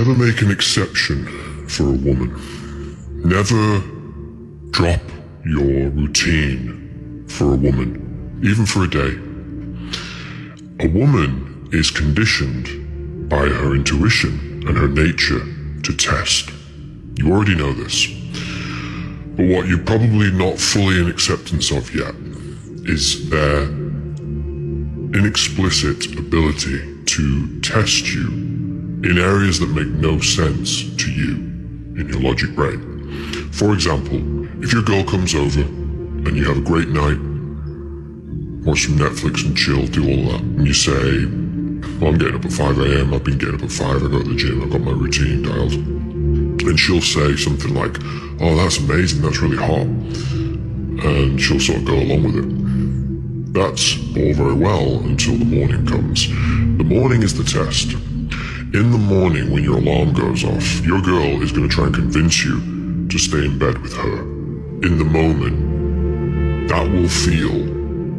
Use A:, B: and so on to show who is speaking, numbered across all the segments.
A: Never make an exception for a woman. Never drop your routine for a woman, even for a day. A woman is conditioned by her intuition and her nature to test. You already know this. But what you're probably not fully in acceptance of yet is their inexplicit ability to test you in areas that make no sense to you in your logic brain. For example, if your girl comes over and you have a great night, watch some Netflix and chill, do all that, and you say, well, I'm getting up at 5 a.m, I've been getting up at 5, I go to the gym, I've got my routine dialed. And she'll say something like, oh, that's amazing, that's really hot. And she'll sort of go along with it. That's all very well until the morning comes. The morning is the test. In the morning, when your alarm goes off, your girl is going to try and convince you to stay in bed with her. In the moment, that will feel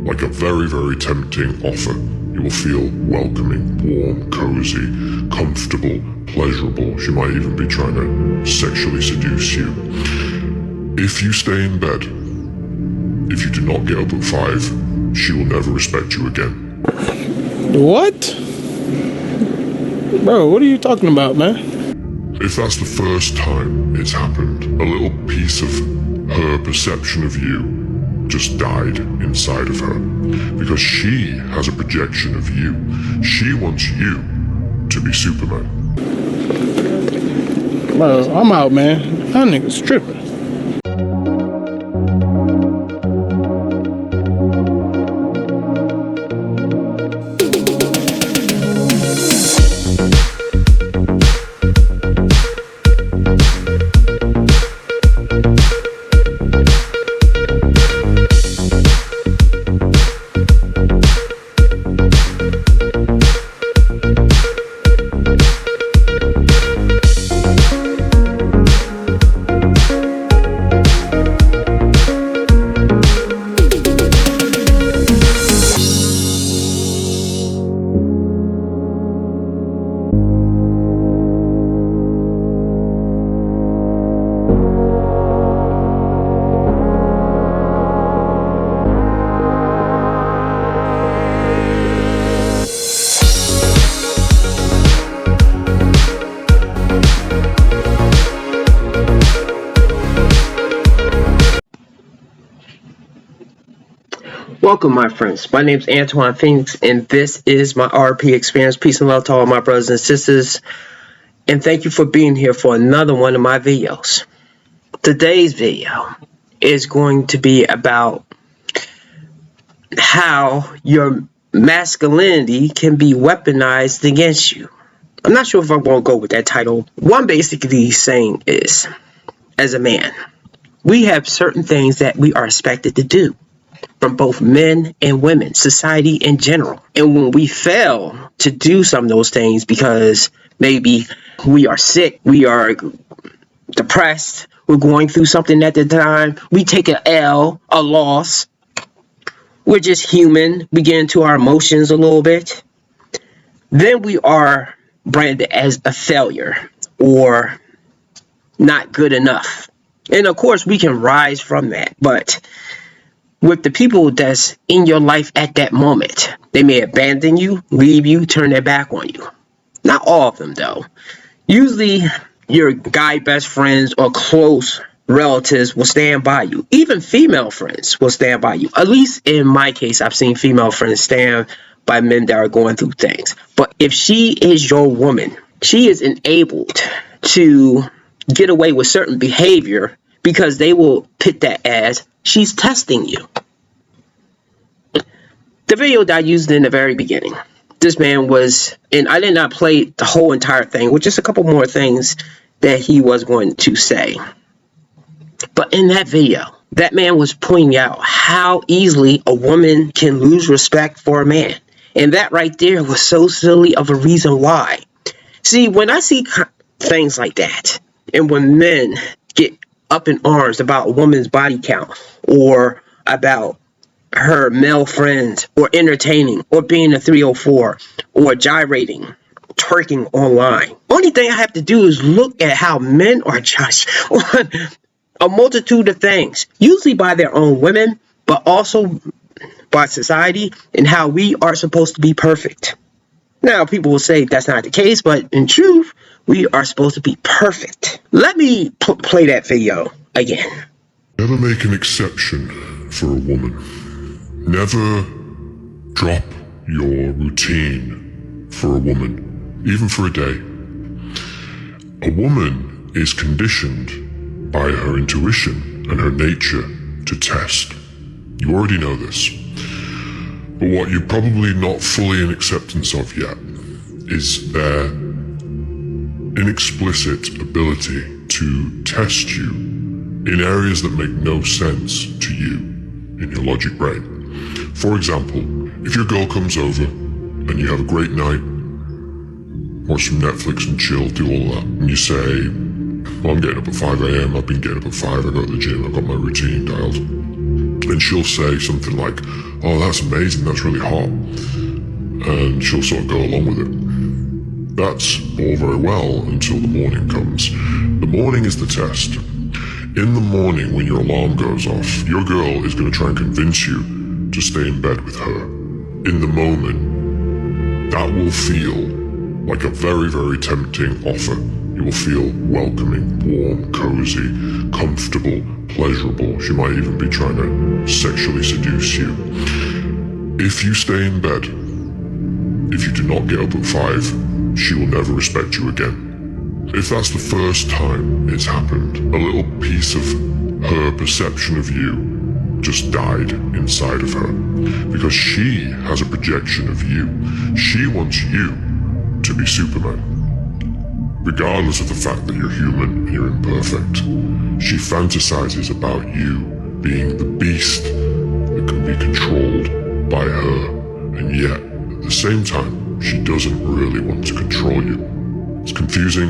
A: like a very, very tempting offer. You will feel welcoming, warm, cozy, comfortable, pleasurable. She might even be trying to sexually seduce you. If you stay in bed, if you do not get up at 5, she will never respect you again.
B: What? Bro, what are you talking about, man?
A: If that's the first time it's happened, a little piece of her perception of you just died inside of her. Because she has a projection of you. She wants you to be Superman.
B: Bro, I'm out, man. That nigga's tripping.
C: Welcome, my friends. My name is Antoine Phoenix, and this is my RP experience. Peace and love to all my brothers and sisters. And thank you for being here for another one of my videos. Today's video is going to be about how your masculinity can be weaponized against you. I'm not sure if I'm going to go with that title. What I'm basically saying is, as a man, we have certain things that we are expected to do from both men and women, society in general. And when we fail to do some of those things because maybe we are sick, we are depressed, we're going through something at the time, we take an L, a loss, we're just human, we get into our emotions a little bit, then we are branded as a failure or not good enough. And of course, we can rise from that, but with the people that's in your life at that moment, they may abandon you, leave you, turn their back on you. Not all of them, though. Usually, your guy best friends or close relatives will stand by you. Even female friends will stand by you. At least in my case, I've seen female friends stand by men that are going through things. But if she is your woman, she is enabled to get away with certain behavior because they will put that as she's testing you. The video that I used in the very beginning, this man was, and I did not play the whole entire thing, with just a couple more things that he was going to say. But in that video, that man was pointing out how easily a woman can lose respect for a man. And that right there was so silly of a reason why. See, when I see things like that, and when men get up in arms about a woman's body count or about her male friends or entertaining or being a 304 or gyrating twerking online. Only thing I have to do is look at how men are judged on a multitude of things, usually by their own women, but also by society, and how we are supposed to be perfect. Now, people will say that's not the case, but in truth, we are supposed to be perfect. Let me play that video again.
A: Never make an exception for a woman. Never drop your routine for a woman, even for a day. A woman is conditioned by her intuition and her nature to test. You already know this. But what you're probably not fully in acceptance of yet is their inexplicit ability to test you in areas that make no sense to you in your logic brain. For example, if your girl comes over and you have a great night, watch some Netflix and chill, do all that, and you say, well, I'm getting up at 5 a.m, I've been getting up at 5, I go to the gym, I've got my routine dialed. And she'll say something like, oh, that's amazing, that's really hot. And she'll sort of go along with it. That's all very well until the morning comes. The morning is the test. In the morning, when your alarm goes off, your girl is going to try and convince you to stay in bed with her. In the moment, that will feel like a very, very tempting offer. You will feel welcoming, warm, cozy, comfortable, pleasurable. She might even be trying to sexually seduce you. If you stay in bed, if you do not get up at 5, she will never respect you again. If that's the first time it's happened, a little piece of her perception of you just died inside of her, because she has a projection of you. She wants you to be Superman, regardless of the fact that you're human and you're imperfect. She fantasizes about you being the beast that can be controlled by her, and yet, at the same time, she doesn't really want to control you. It's confusing,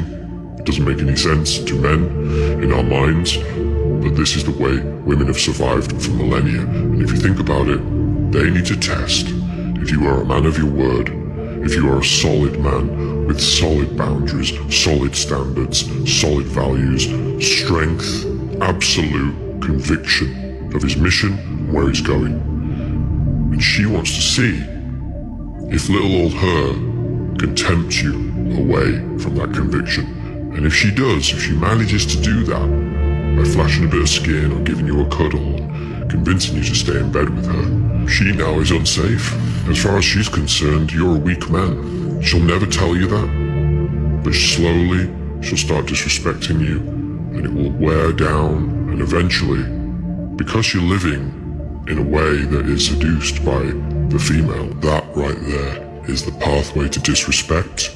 A: it doesn't make any sense to men in our minds, but this is the way women have survived for millennia. And if you think about it, they need to test if you are a man of your word, if you are a solid man with solid boundaries, solid standards, solid values, strength, absolute conviction of his mission and where he's going. And she wants to see if little old her can tempt you away from that conviction. And if she does, if she manages to do that, by flashing a bit of skin or giving you a cuddle and convincing you to stay in bed with her, she now is unsafe. As far as she's concerned, you're a weak man. She'll never tell you that, but slowly she'll start disrespecting you, and it will wear down, and eventually, because you're living in a way that is seduced by the female, that right there is the pathway to disrespect.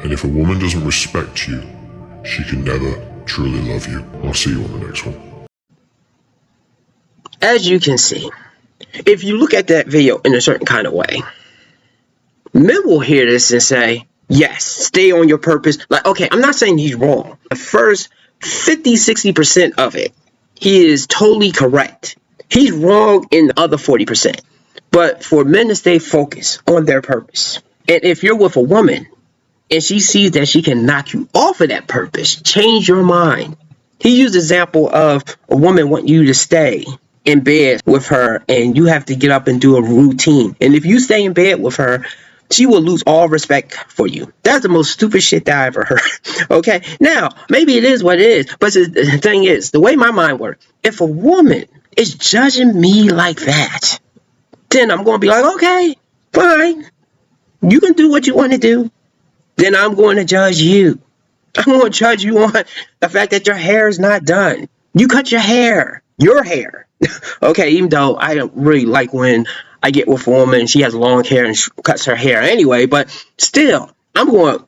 A: And if a woman doesn't respect you, she can never truly love you. I'll see you on the next one.
C: As you can see, if you look at that video in a certain kind of way, men will hear this and say, yes, stay on your purpose. Like, okay, I'm not saying he's wrong. The first 50-60% of it, he is totally correct. He's wrong in the other 40%. But for men to stay focused on their purpose, and if you're with a woman and she sees that she can knock you off of that purpose, change your mind. He used the example of a woman wanting you to stay in bed with her and you have to get up and do a routine. And if you stay in bed with her, she will lose all respect for you. That's the most stupid shit that I ever heard. Okay, now, maybe it is what it is, but the thing is, the way my mind works, if a woman is judging me like that, then I'm going to be like, okay, fine. You can do what you want to do. Then I'm going to judge you. I'm going to judge you on the fact that your hair is not done. You cut your hair. Okay, even though I don't really like when I get with a woman and she has long hair and she cuts her hair anyway, but still, I'm going to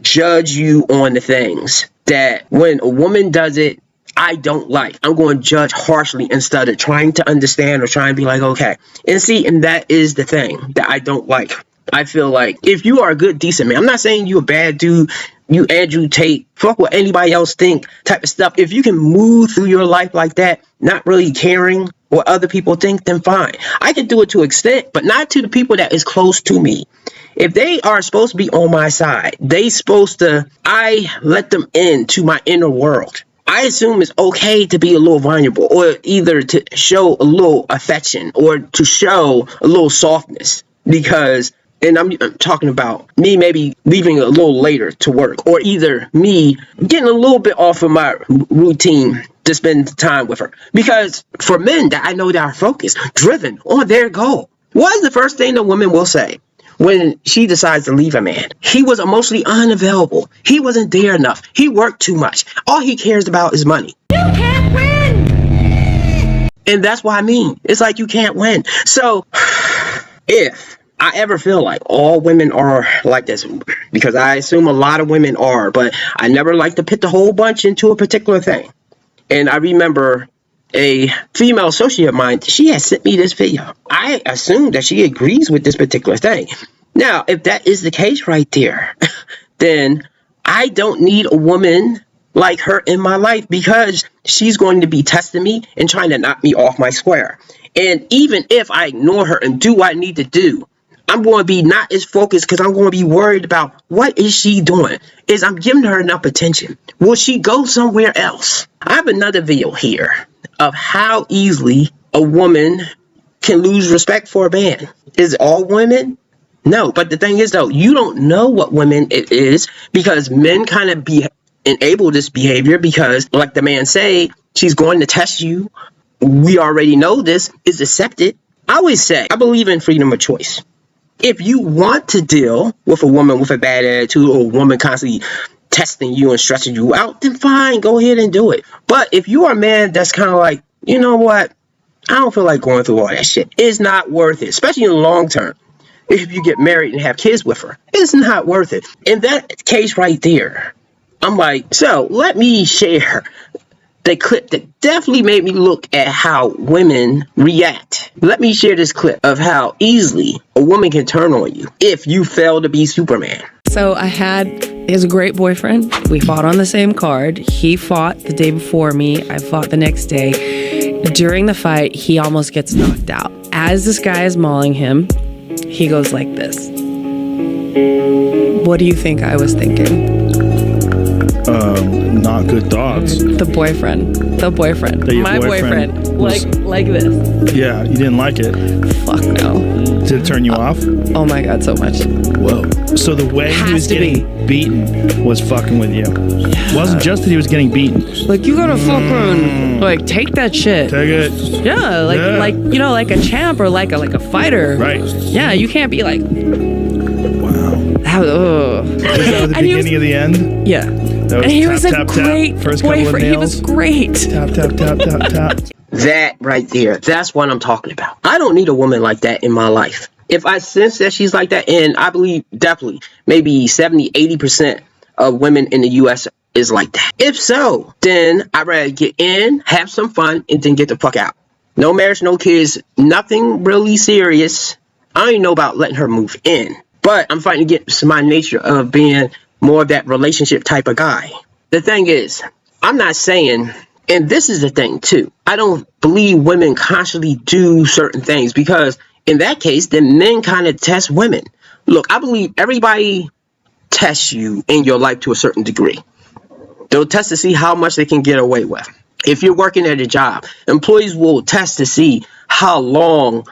C: judge you on the things that when a woman does it, I don't like. I'm going to judge harshly instead of trying to understand or trying to be like, okay. And see, and that is the thing that I don't like. I feel like if you are a good, decent man, I'm not saying you a bad dude, you Andrew Tate, fuck what anybody else think type of stuff. If you can move through your life like that, not really caring what other people think, then fine. I can do it to an extent, but not to the people that is close to me. If they are supposed to be on my side, I let them into my inner world. I assume it's okay to be a little vulnerable, or either to show a little affection or to show a little softness, because, and I'm talking about me maybe leaving a little later to work, or either me getting a little bit off of my routine to spend time with her. Because for men that I know that are focused, driven on their goal, what is the first thing the woman will say when she decides to leave a man? He was emotionally unavailable. He wasn't there enough. He worked too much. All he cares about is money. You can't win! And that's what I mean. It's like you can't win. So, if I ever feel like all women are like this, because I assume a lot of women are, but I never like to pit the whole bunch into a particular thing. And I remember a female associate of mine, she had sent me this video. I assume that she agrees with this particular thing. Now, if that is the case right there, then I don't need a woman like her in my life, because she's going to be testing me and trying to knock me off my square. And even if I ignore her and do what I need to do, I'm going to be not as focused, because I'm going to be worried about what is she doing. Is I'm giving her enough attention? Will she go somewhere else? I have another video here of how easily a woman can lose respect for a man. Is it all women? No, but the thing is though, you don't know what women it is, because men kind of enable this behavior, because like the man say, she's going to test you. We already know this is accepted. I always say, I believe in freedom of choice. If you want to deal with a woman with a bad attitude, or a woman constantly testing you and stressing you out, then fine, go ahead and do it. But if you are a man that's kind of like, you know what, I don't feel like going through all that shit. It's not worth it, especially in the long term. If you get married and have kids with her, it's not worth it. In that case right there, I'm like, so let me share the clip that definitely made me look at how women react. Let me share this clip of how easily a woman can turn on you if you fail to be Superman.
D: So he was a great boyfriend. We fought on the same card. He fought the day before me. I fought the next day. During the fight, he almost gets knocked out. As this guy is mauling him, he goes like this. What do you think I was thinking?
B: Not good thoughts.
D: The boyfriend. My boyfriend. Like this.
B: Yeah, you didn't like it.
D: Fuck no.
B: Did it turn you off?
D: Oh my God, so much.
B: Whoa. So the way he was getting beaten was fucking with you. It wasn't just that he was getting beaten.
D: Like, you gotta fucking, like, take that shit.
B: Take it.
D: Yeah, like you know, like a champ or like a fighter.
B: Right.
D: Yeah, you can't be like,
B: Wow.
D: Was
B: that the beginning of the end?
D: Yeah.
B: And
D: he was a great boyfriend. He was great.
B: Tap, tap, tap, tap, tap.
C: That right there, that's what I'm talking about. I don't need a woman like that in my life. If I sense that she's like that, and I believe definitely maybe 70-80% of women in the US is like that. If so, then I'd rather get in, have some fun, and then get the fuck out. No marriage, no kids, nothing really serious. I don't even know about letting her move in, but I'm fighting against my nature of being more of that relationship type of guy. The thing is, I'm not saying, and this is the thing too, I don't believe women constantly do certain things, because in that case, then men kind of test women. Look, I believe everybody tests you in your life to a certain degree. They'll test to see how much they can get away with. If you're working at a job, employees will test to see how long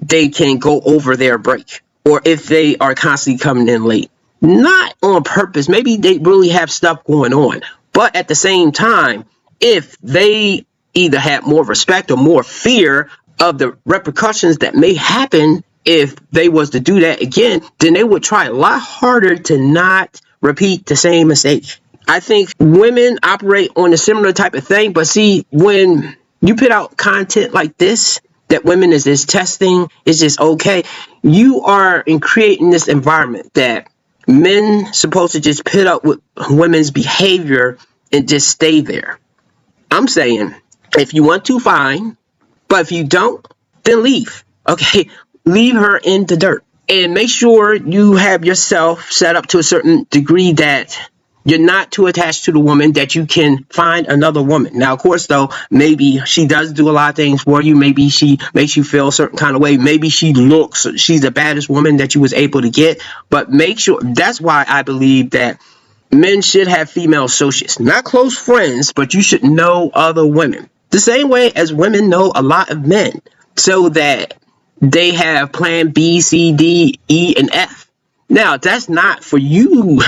C: they can go over their break, or if they are constantly coming in late. Not on purpose. Maybe they really have stuff going on. But at the same time, if they either have more respect or more fear of the repercussions that may happen if they was to do that again, then they would try a lot harder to not repeat the same mistake. I think women operate on a similar type of thing. But see, when you put out content like this, that women is this testing, is just okay, you are creating this environment that men supposed to just put up with women's behavior and just stay there. I'm saying, if you want to, fine. But if you don't, then leave. Okay, leave her in the dirt. And make sure you have yourself set up to a certain degree that You're not too attached to the woman that you can find another woman. Now, of course, though, maybe she does do a lot of things for you. Maybe she makes you feel a certain kind of way. Maybe she's the baddest woman that you was able to get. But make sure, that's why I believe that men should have female associates. Not close friends, but you should know other women. The same way as women know a lot of men. So that they have plan B, C, D, E, and F. Now, that's not for you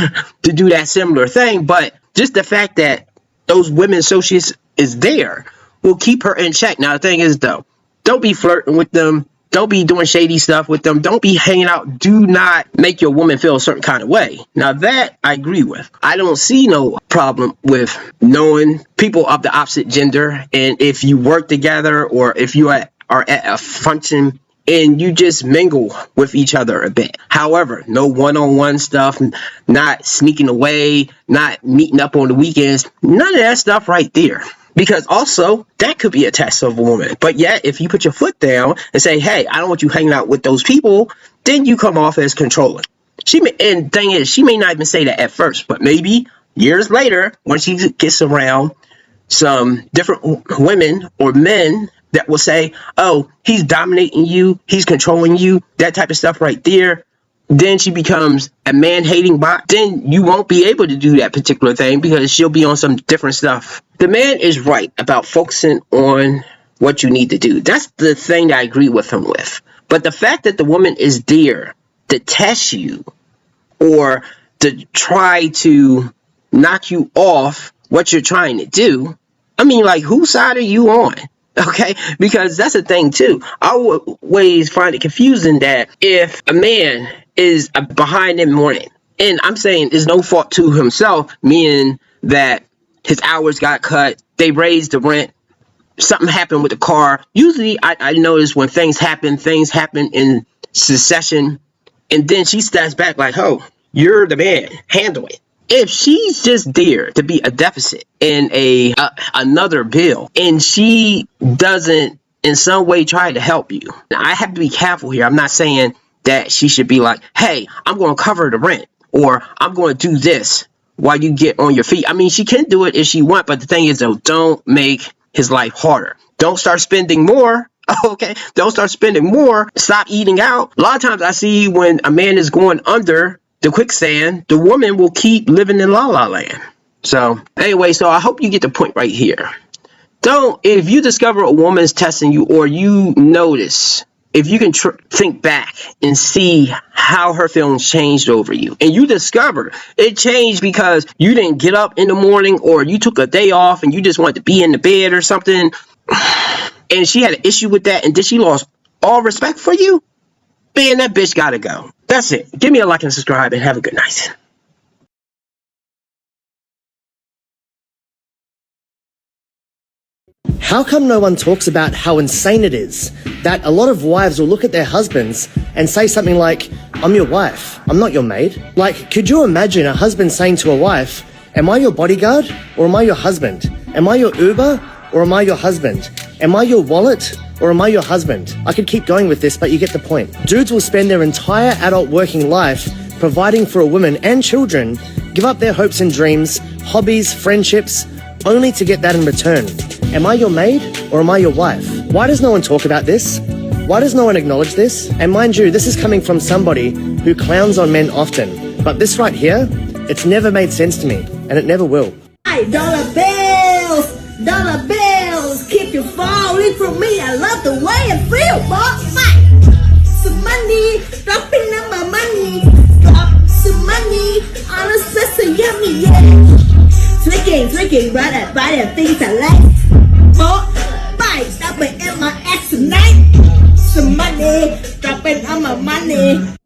C: to do that similar thing, but just the fact that those women associates is there will keep her in check. Now, the thing is, though, don't be flirting with them. Don't be doing shady stuff with them. Don't be hanging out. Do not make your woman feel a certain kind of way. Now, that I agree with. I don't see no problem with knowing people of the opposite gender. And if you work together or if you are at a function and you just mingle with each other a bit. However, no one-on-one stuff, not sneaking away, not meeting up on the weekends, none of that stuff right there. Because also, that could be a test of a woman. But yet, if you put your foot down and say, hey, I don't want you hanging out with those people, then you come off as controlling. And the thing is, she may not even say that at first, but maybe years later, when she gets around some different women or men that will say, oh, he's dominating you, he's controlling you, that type of stuff right there. Then she becomes a man-hating bot. Then you won't be able to do that particular thing because she'll be on some different stuff. The man is right about focusing on what you need to do. That's the thing that I agree with him with. But the fact that the woman is there to test you or to try to knock you off what you're trying to do, I mean, like, whose side are you on? Okay, because that's the thing too. I always find it confusing that if a man is behind in the morning, and I'm saying there's no fault to himself, meaning that his hours got cut, they raised the rent, something happened with the car. Usually I notice when things happen in succession, and then she steps back like, oh, you're the man, handle it. If she's just there to be a deficit in another bill and she doesn't in some way try to help you, now, I have to be careful here. I'm not saying that she should be like, hey, I'm going to cover the rent or I'm going to do this while you get on your feet. I mean, she can do it if she wants, but the thing is, though, don't make his life harder. Don't start spending more. Okay, don't start spending more. Stop eating out. A lot of times I see when a man is going under the quicksand, the woman will keep living in la la land. So anyway, so I hope you get the point right here. If you discover a woman's testing you or you notice, if you can think back and see how her feelings changed over you, and you discover it changed because you didn't get up in the morning or you took a day off and you just wanted to be in the bed or something, and she had an issue with that and then she lost all respect for you, man, that bitch gotta go. That's it. Give me a like and subscribe and have a good night.
E: How come no one talks about how insane it is that a lot of wives will look at their husbands and say something like, I'm your wife, I'm not your maid? Like, could you imagine a husband saying to a wife, am I your bodyguard or am I your husband? Am I your Uber or am I your husband? Am I your wallet or am I your husband? I could keep going with this, but you get the point. Dudes will spend their entire adult working life providing for a woman and children, give up their hopes and dreams, hobbies, friendships, only to get that in return. Am I your maid or am I your wife? Why does no one talk about this? Why does no one acknowledge this? And mind you, this is coming from somebody who clowns on men often. But this right here, it's never made sense to me, and it never will.
F: Dollar bills, keep you falling from me. I love the way it feels, boy. Some money, dropping on my money. Drop some money on a sister, yummy, yeah. Drinking, right at things I like. Boy, stopping in my ass tonight. Some money, dropping on my money.